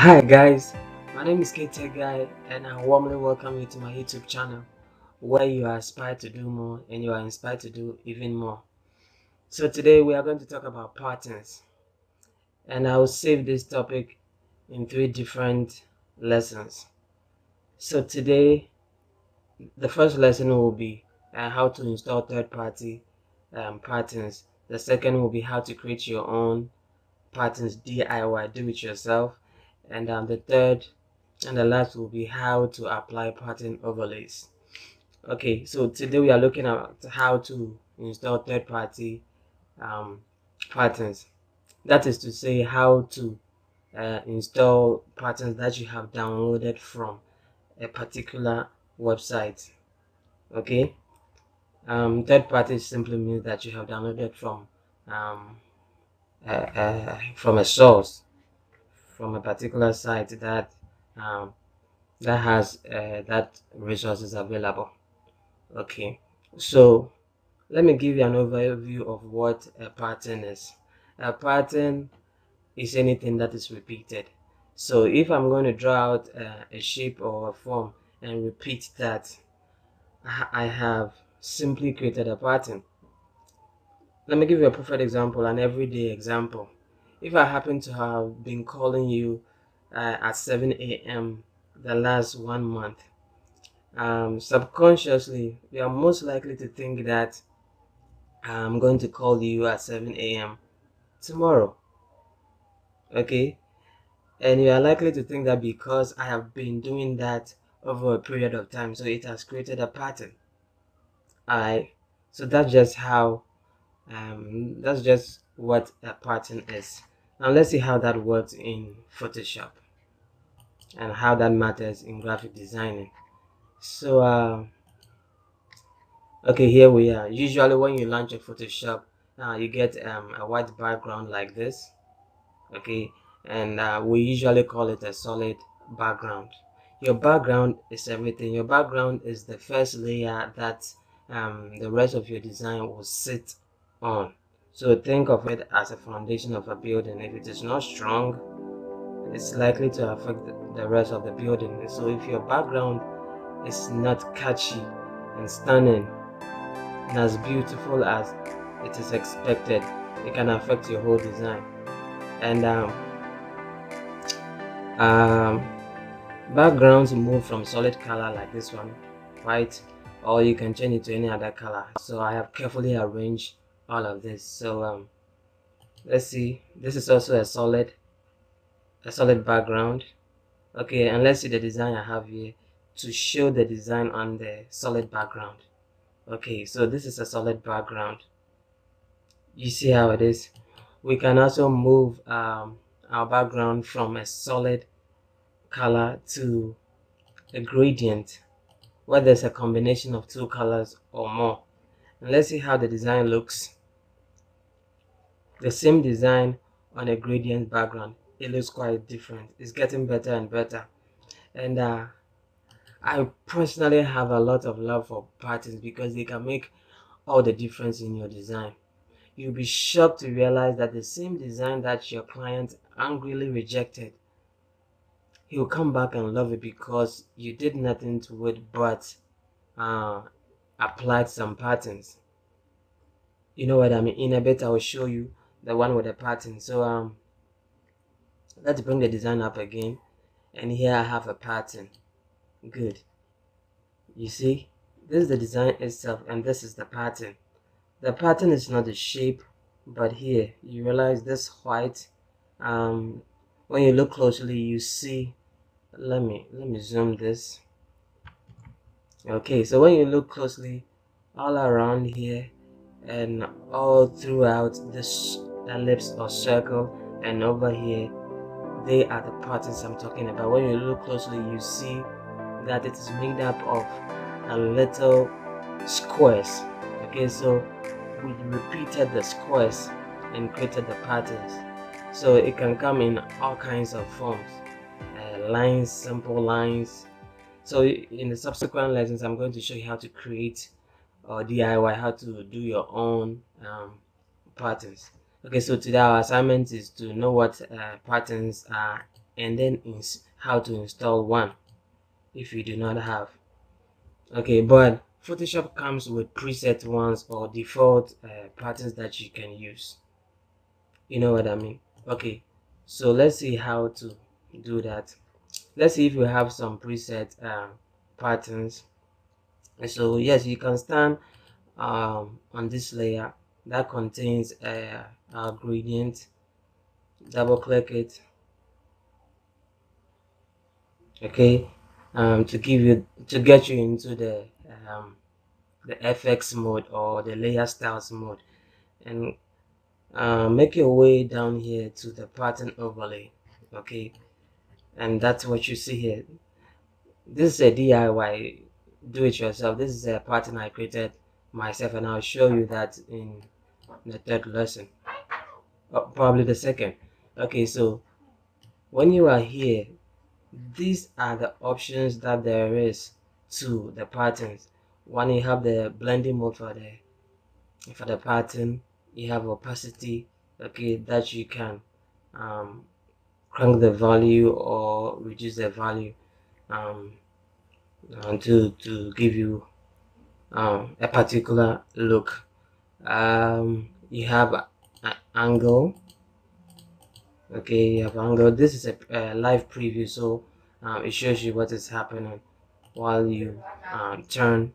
Hi guys, my name is Ktechgai and I warmly welcome you to my YouTube channel where you are inspired to do more and you are inspired to do even more. So today we are going to talk about patterns, and I will save this topic in 3 different lessons. So today the first lesson will be how to install third-party patterns. The second will be how to create your own patterns DIY, do it yourself, and the third and the last will be how to apply pattern overlays. Okay, so today we are looking at how to install third-party um, patterns. That is to say, how to install patterns that you have downloaded from a particular website. Okay, third party simply means that you have downloaded um, from a source, from a particular site um, that has that resources available. Okay, so let me give you an overview of what a pattern is. A pattern is anything that is repeated. So if I'm going to draw out a shape or a form and repeat that, I have simply created a pattern. Let me give you a perfect example, an everyday example. If I happen to have been calling you at 7 a.m. the last 1 month, subconsciously, you are most likely to think that I'm going to call you at 7 a.m. tomorrow. Okay, and you are likely to think that because I have been doing that over a period of time, so it has created a pattern. Alright, so that's just what a pattern is. Now let's see how that works in Photoshop and how that matters in graphic designing. So okay, here we are. Usually when you launch a Photoshop, you get a white background like this. Okay, and we usually call it a solid background. Your background is everything. Your background is the first layer that the rest of your design will sit on. So think of it as a foundation of a building. If it is not strong, it's likely to affect the rest of the building. So if your background is not catchy and stunning and as beautiful as it is expected, it can affect your whole design. And um, backgrounds move from solid color like this one, white, or you can change it to any other color. So I have carefully arranged all of this. So let's see, this is also a solid background. Okay, and let's see the design I have here to show the design on the solid background. Okay, so this is a solid background. You see how it is. We can also move our background from a solid color to a gradient where there's a combination of 2 colors or more. And let's see how the design looks. The same design on a gradient background, it looks quite different. It's getting better and better. And I personally have a lot of love for patterns because they can make all the difference in your design. You'll be shocked to realize that the same design that your client angrily rejected, he'll come back and love it because you did nothing to it but uh, applied some patterns. You know what I mean? In a bit I will show you the one with the pattern. So let's bring the design up again, and here I have a pattern. Good. You see, this is the design itself and this is the pattern. The pattern is not the shape, but here you realize this white, when you look closely you see, let me zoom this. Okay, so when you look closely all around here and all throughout this ellipse or circle and over here, they are the patterns I'm talking about. When you look closely you see that it is made up of a little squares. Okay, so we repeated the squares and created the patterns. So it can come in all kinds of forms, lines, simple lines. So in the subsequent lessons I'm going to show you how to create or DIY, how to do your own patterns. Okay, so today our assignment is to know what patterns are and then how to install one if you do not have. Okay, but Photoshop comes with preset ones or default patterns that you can use. You know what I mean? Okay, so let's see how to do that. Let's see if we have some preset patterns. So yes, you can stand on this layer that contains our gradient. Double click it. Okay, to get you into the FX mode or the layer styles mode, and make your way down here to the pattern overlay. Okay, and that's what you see here. This is a DIY, do it yourself. This is a pattern I created myself, and I'll show you that in the third lesson, or probably the second. Okay, so when you are here, these are the options that there is to the patterns. One, you have the blending mode for the pattern. You have opacity, okay, that you can um, crank the value or reduce the value um, to give you a particular look. You have an angle. Okay, you have angle. This is a live preview, so it shows you what is happening while you turn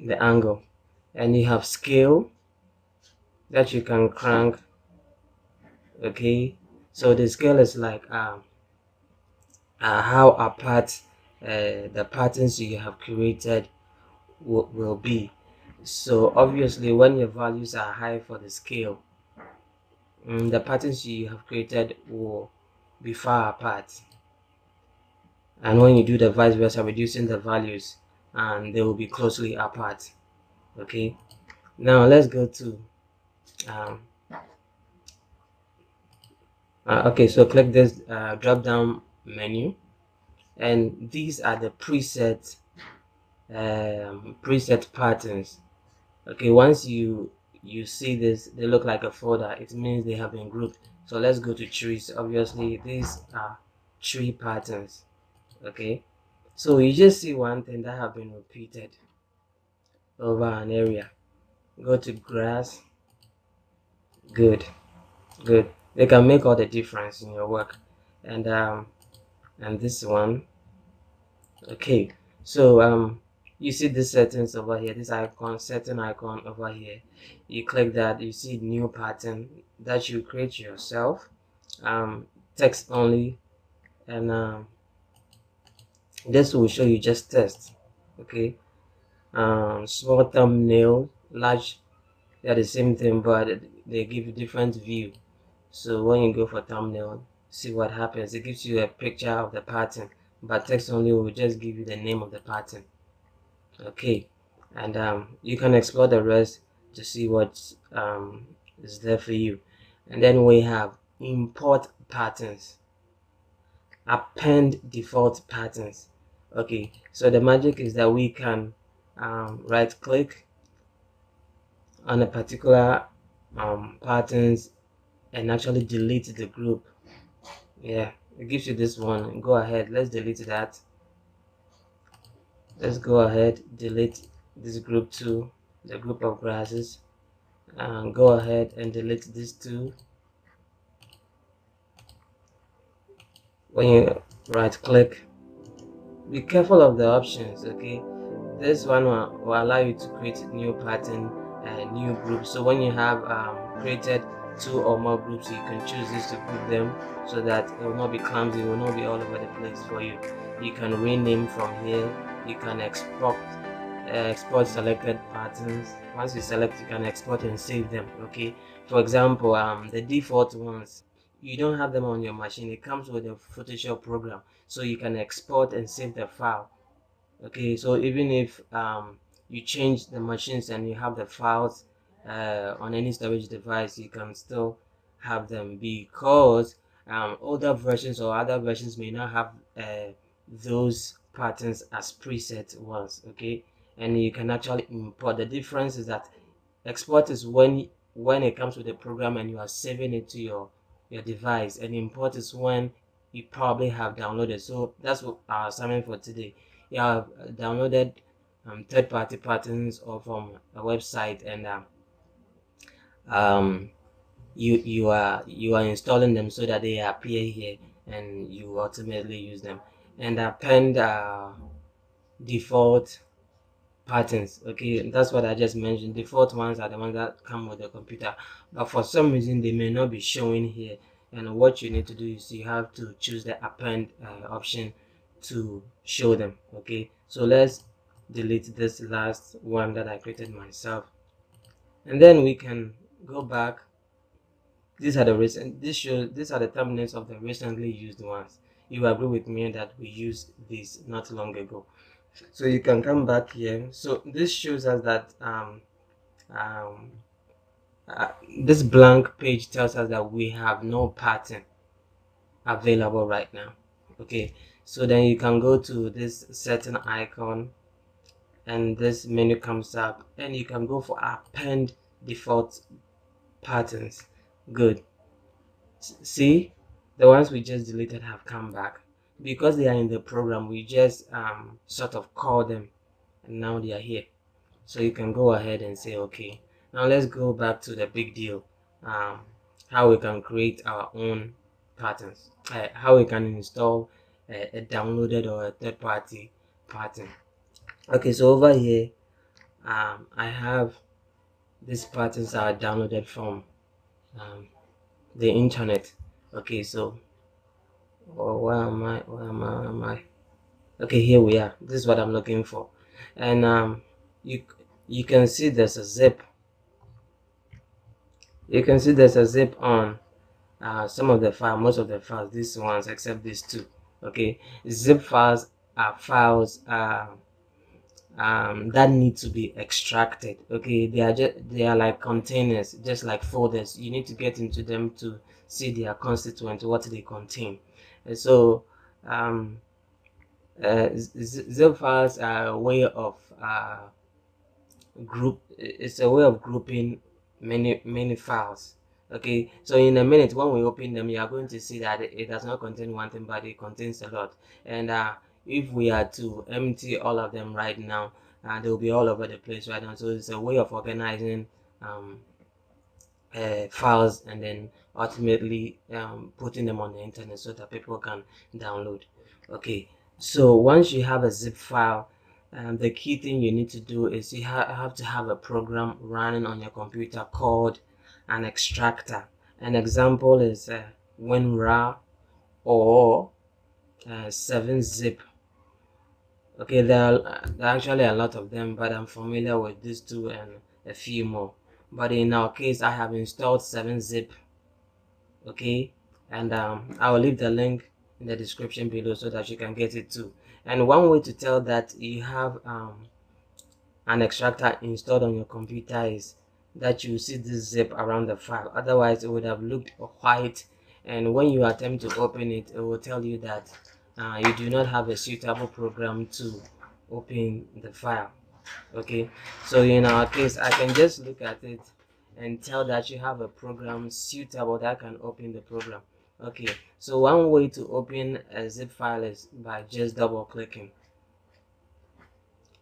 the angle. And you have scale that you can crank. Okay, so the scale is like how apart the patterns you have created will be. So obviously when your values are high for the scale, the patterns you have created will be far apart, and when you do the vice versa, reducing the values, and they will be closely apart. Okay, now let's go to um, okay, so click this drop down menu, and these are the preset patterns. Okay, once you see this, they look like a folder, it means they have been grouped. So let's go to trees. Obviously these are tree patterns. Okay, so you just see one thing that have been repeated over an area. Go to grass. Good. They can make all the difference in your work. And this one. Okay, so you see the settings over here, this icon, setting icon over here. You click that, you see new pattern that you create yourself, text only, and this will show you just text. Okay, small thumbnail, large, they're the same thing, but they give you different view. So when you go for thumbnail, see what happens. It gives you a picture of the pattern, but text only will just give you the name of the pattern. Okay, and you can explore the rest to see what is there for you. And then we have import patterns, append default patterns. Okay, so the magic is that we can right click on a particular patterns and actually delete the group. Yeah, it gives you this one. Go ahead, let's delete that. Let's go ahead, delete this group too, the group of grasses, and go ahead and delete this too. When you right click, be careful of the options. Okay, this one will allow you to create new pattern and new groups. So when you have created 2 or more groups, you can choose this to group them so that it will not be clumsy, it will not be all over the place for you. You can rename from here. You can export selected patterns. Once you select, you can export and save them. Okay, for example, the default ones, you don't have them on your machine. It comes with a Photoshop program, so you can export and save the file. Okay, so even if you change the machines and you have the files on any storage device, you can still have them, because older versions or other versions may not have those patterns as preset ones. Okay, and you can actually import. The difference is that export is when it comes with the program and you are saving it to your device, and import is when you probably have downloaded. So that's what our assignment for today. You have downloaded third-party patterns or from a website, and um, you are installing them so that they appear here and you ultimately use them, and append default patterns. Okay, that's what I just mentioned. Default ones are the ones that come with the computer, but for some reason they may not be showing here, and what you need to do is you have to choose the append option to show them. Okay, so let's delete this last one that I created myself, and then we can go back. These are the recent, these are the thumbnails of the recently used ones. You agree with me that we used this not long ago. So you can come back here. So this shows us that um, uh, this blank page tells us that we have no pattern available right now. Okay, so then you can go to this setting icon, and this menu comes up, and you can go for append default patterns. Good. See, the ones we just deleted have come back because they are in the program. We just sort of call them, and now they are here. So you can go ahead and say, okay, now let's go back to the big deal, um, how we can create our own patterns, how we can install a downloaded or a third-party pattern. Okay, so over here, I have these patterns are downloaded from um, the internet. Okay, so where am I? Okay, here we are. This is what I'm looking for, and you you can see there's a zip. You can see there's a zip on some of the files, most of the files, these ones except these two. Okay, zip files are files that need to be extracted. Okay, they are like containers, just like folders. You need to get into them to see their constituent, what they contain. And so zip files are a way of it's a way of grouping many files. Okay, so in a minute when we open them, you are going to see that it does not contain one thing, but it contains a lot. And if we are to empty all of them right now, they will be all over the place right now. So it's a way of organizing um, files, and then ultimately putting them on the internet so that people can download. Okay, so once you have a zip file, the key thing you need to do is you have to have a program running on your computer called an extractor. An example is WinRAR or 7-zip. Okay, there are actually a lot of them, but I'm familiar with these two and a few more. But in our case, I have installed 7-zip. Okay, and I will leave the link in the description below so that you can get it too. And one way to tell that you have an extractor installed on your computer is that you see this zip around the file. Otherwise, it would have looked white, and when you attempt to open it, it will tell you that you do not have a suitable program to open the file. Okay, so in our case, I can just look at it and tell that you have a program suitable that can open the program. Okay, so one way to open a zip file is by just double clicking.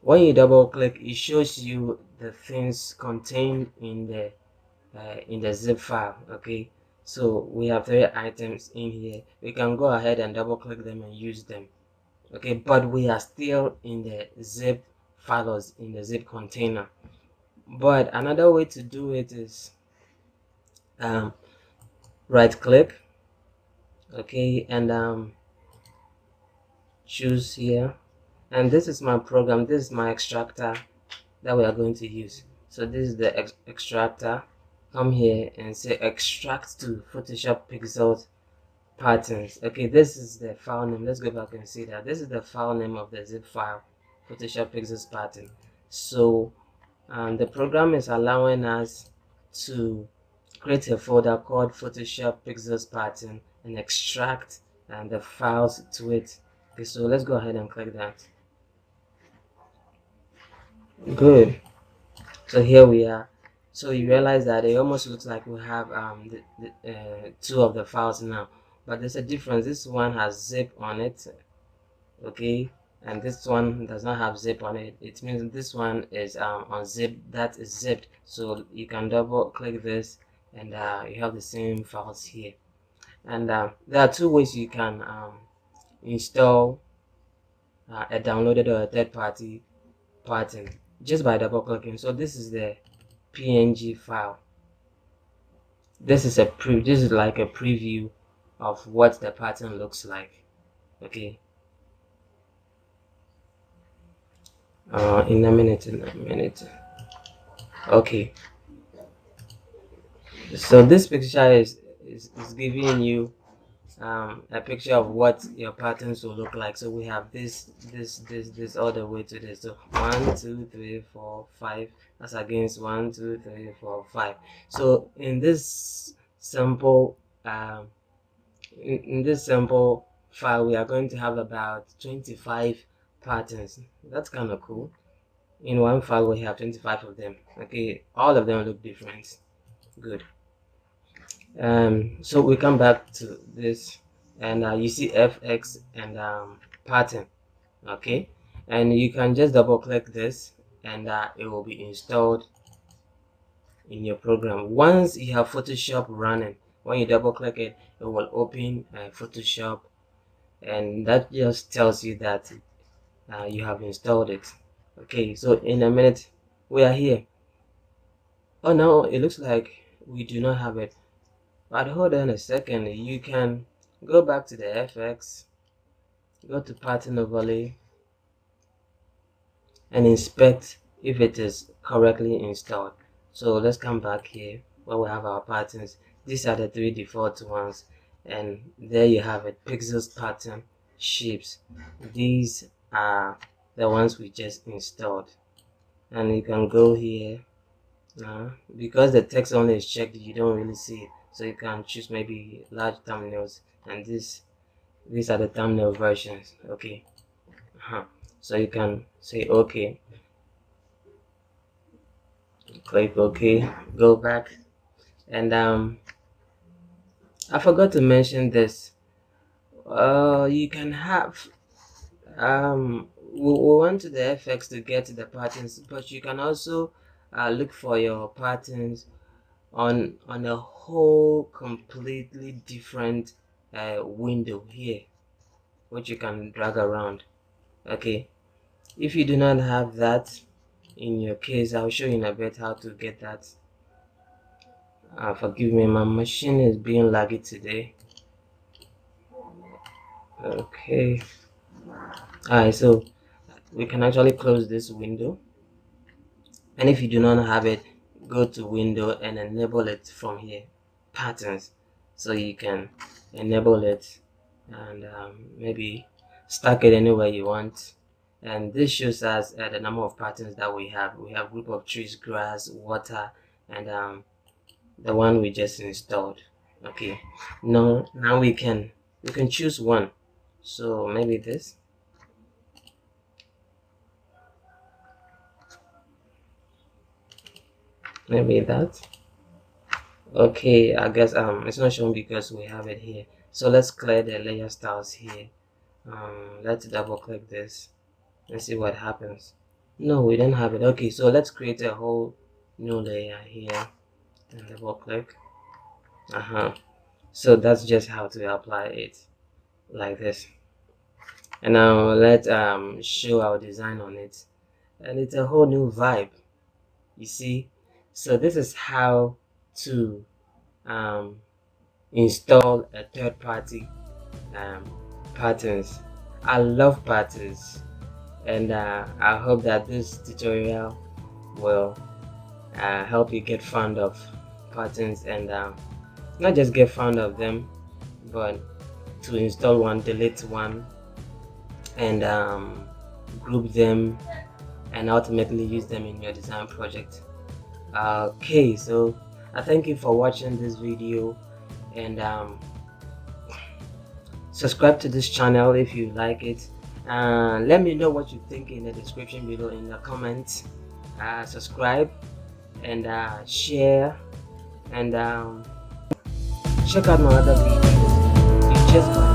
When you double click, it shows you the things contained in the zip file. Okay, so we have 3 items in here. We can go ahead and double click them and use them. Okay, but we are still in the zip files, in the zip container. But another way to do it is right click, okay, and choose here, and this is my program, this is my extractor that we are going to use. So this is the extractor. Come here and say extract to Photoshop pixels patterns. Okay, this is the file name. Let's go back and see that this is the file name of the zip file, Photoshop pixels pattern. So the program is allowing us to create a folder called Photoshop pixels pattern and extract the files to it. Okay, so let's go ahead and click that. Good. So here we are. So you realize that it almost looks like we have two of the files now, but there's a difference. This one has zip on it, okay, and this one does not have zip on it. It means this one is unzipped, that is zipped. So you can double click this, and you have the same files here. And there are two ways you can install a downloaded or a third-party pattern, just by double clicking. So this is the PNG file. This is like a preview of what the pattern looks like. Okay. In a minute. Okay. So this picture is giving you a picture of what your patterns will look like. So we have this all the way to this. So 1 2 3 4 5, that's against 1 2 3 4 5. So in this sample in this sample file, we are going to have about 25 patterns. That's kind of cool. In one file we have 25 of them. Okay, all of them look different. Good. So we come back to this, and you see FX and pattern. Okay, and you can just double click this, and it will be installed in your program. Once you have Photoshop running, when you double click it, it will open Photoshop, and that just tells you that you have installed it. Okay, so in a minute we are here. Oh, now it looks like we do not have it. But hold on a second, you can go back to the FX, go to pattern overlay, and inspect if it is correctly installed. So let's come back here where we have our patterns. These are the 3 default ones, and there you have it: pixels, pattern, shapes. These are the ones we just installed, and you can go here. Because the text only is checked, you don't really see it. So you can choose maybe large thumbnails, and these are the thumbnail versions. Okay. So you can say okay, click OK, go back, and I forgot to mention this. You can have we went to the FX to get the patterns, but you can also look for your patterns on a whole completely different window here, which you can drag around. Okay, if you do not have that in your case, I'll show you in a bit how to get that. Forgive me, my machine is being laggy today. Okay, alright, so we can actually close this window, and if you do not have it, go to window and enable it from here, patterns, so you can enable it and maybe stack it anywhere you want. And this shows us the number of patterns that we have. We have group of trees, grass, water, and the one we just installed. Okay, now we can choose one. So maybe this. Maybe that. Okay, I guess it's not showing because we have it here. So let's clear the layer styles here. Let's double click this and see what happens. No, we don't have it. Okay, so let's create a whole new layer here and double click. So that's just how to apply it, like this. And now let's show our design on it, and it's a whole new vibe, you see. So this is how to install a third-party patterns. I love patterns, and I hope that this tutorial will help you get fond of patterns, and not just get fond of them, but to install one, delete one, and group them, and ultimately use them in your design project. Okay, so I thank you for watching this video, and subscribe to this channel if you like it. Let me know what you think in the description below, in the comments. Subscribe and share, and check out my other videos. Cheers, bye.